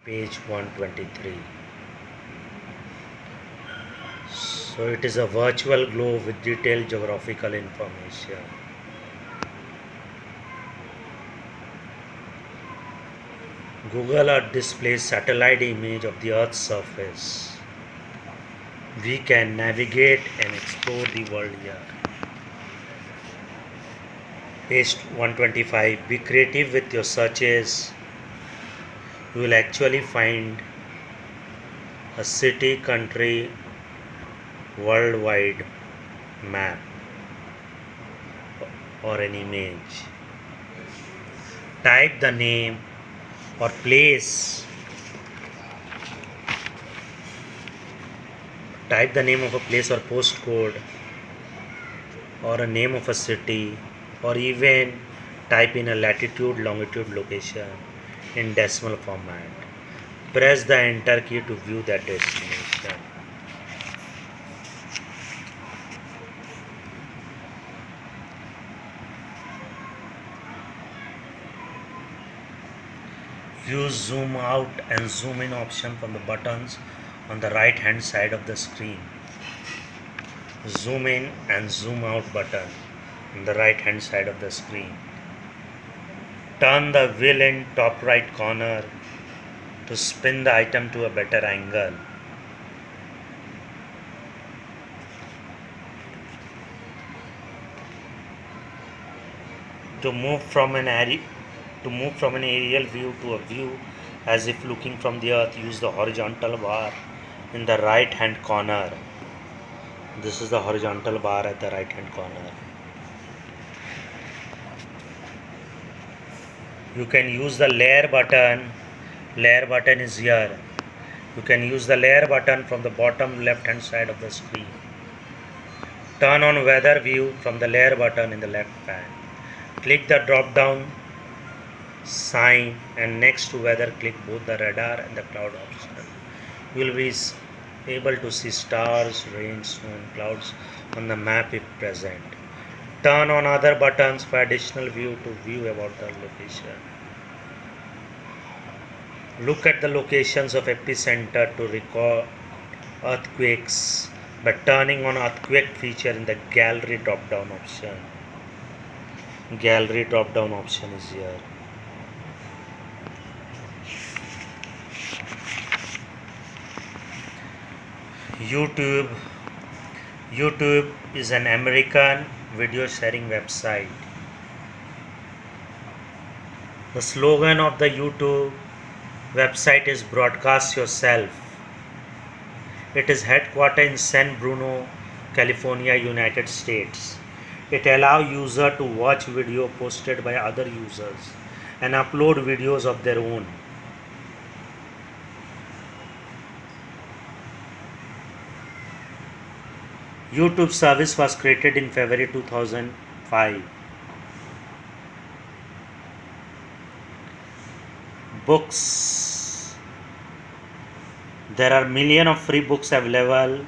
Page 123. So it is a virtual globe with detailed geographical information. Google Earth displays satellite image of the Earth's surface. We can navigate and explore the world here. Page 125. Be creative with your searches. You will actually find a city, country, worldwide map or an image. Type the name or place. Type the name of a place or postcode or a name of a city, or even type in a latitude, longitude, location in decimal format. Press the enter key to view that destination. Use zoom out and zoom in option from the buttons on the right hand side of the screen. Zoom in and zoom out button on the right hand side of the screen. Turn the wheel in top right corner to spin the item to a better angle. To move from an aerial view to a view as if looking from the earth, use the horizontal bar in the right hand corner. This is the horizontal bar at the right hand corner. You can use the layer button. Layer button is here. You can use the layer button from the bottom left hand side of the screen. Turn on weather view from the layer button in the left pane. Click the drop down sign and next to weather click both the radar and the cloud option. You will be able to see stars, rain, snow and clouds on the map if present. Turn on other buttons for additional view to view about the location. Look at the locations of epicenter to record earthquakes by turning on earthquake feature in the gallery drop down option. Gallery drop down option is here. YouTube is an American video sharing website. The slogan of the YouTube website is broadcast yourself. It is headquartered in San Bruno, California, United States. It allows users to watch video posted by other users and upload videos of their own. YouTube service was created in February 2005. Books. There are millions of free books available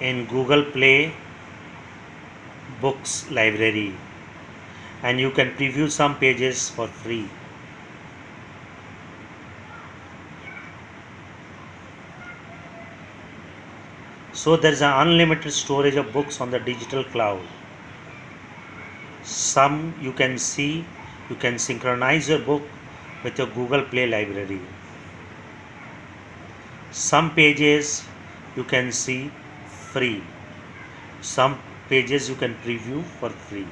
in Google Play Books library, and you can preview some pages for free. So there is an unlimited storage of books on the digital cloud. Some you can synchronize your book with your Google Play library. Some pages you can see free. Some pages you can preview for free.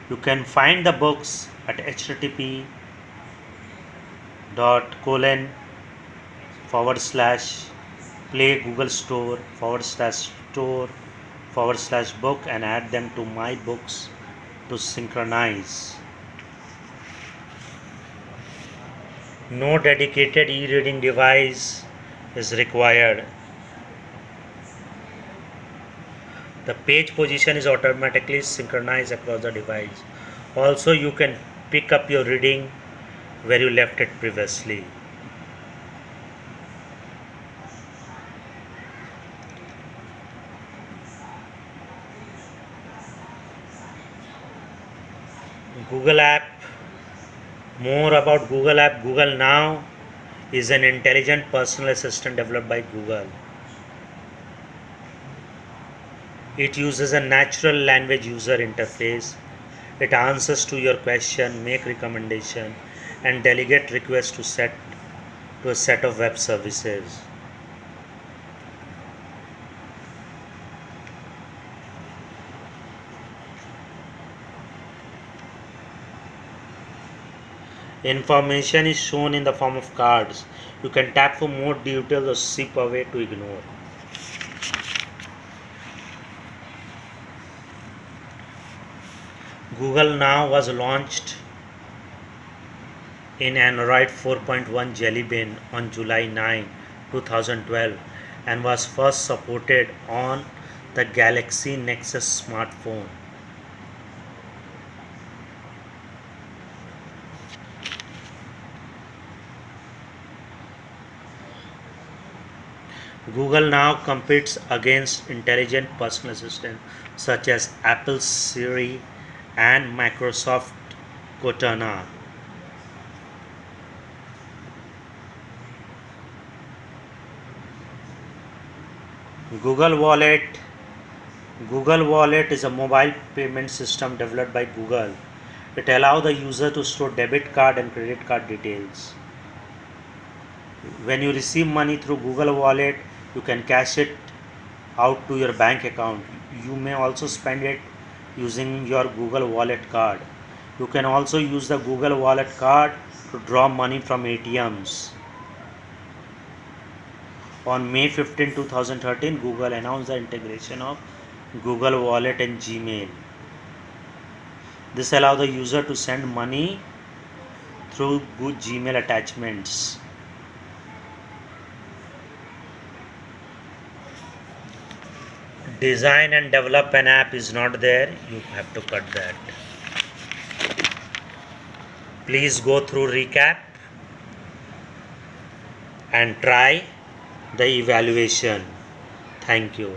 You can find the books at http://play Google Store/store/book and add them to my books to synchronize. No dedicated e-reading device is required. The page position is automatically synchronized across the device. Also, you can pick up your reading where you left it previously. Google app More about Google app. Google Now is an intelligent personal assistant developed by Google. It uses a natural language user interface. It answers to your question, make recommendation, and delegate requests to a set of web services. Information is shown in the form of cards. You can tap for more details or skip away to ignore. Google Now was launched in Android 4.1 Jelly Bean on July 9, 2012 and was first supported on the Galaxy Nexus smartphone. Google Now competes against intelligent personal assistants such as Apple Siri and Microsoft Cortana. Google Wallet is a mobile payment system developed by Google. It allows the user to store debit card and credit card details. When you receive money through Google Wallet, you can cash it out to your bank account. You may also spend it using your Google Wallet card. You can also use the Google Wallet card to draw money from ATMs. On May 15, 2013, Google announced the integration of Google Wallet and Gmail. This allows the user to send money through good Gmail attachments. Design and develop an app is not there. You have to cut that. Please go through recap and try the evaluation. Thank you.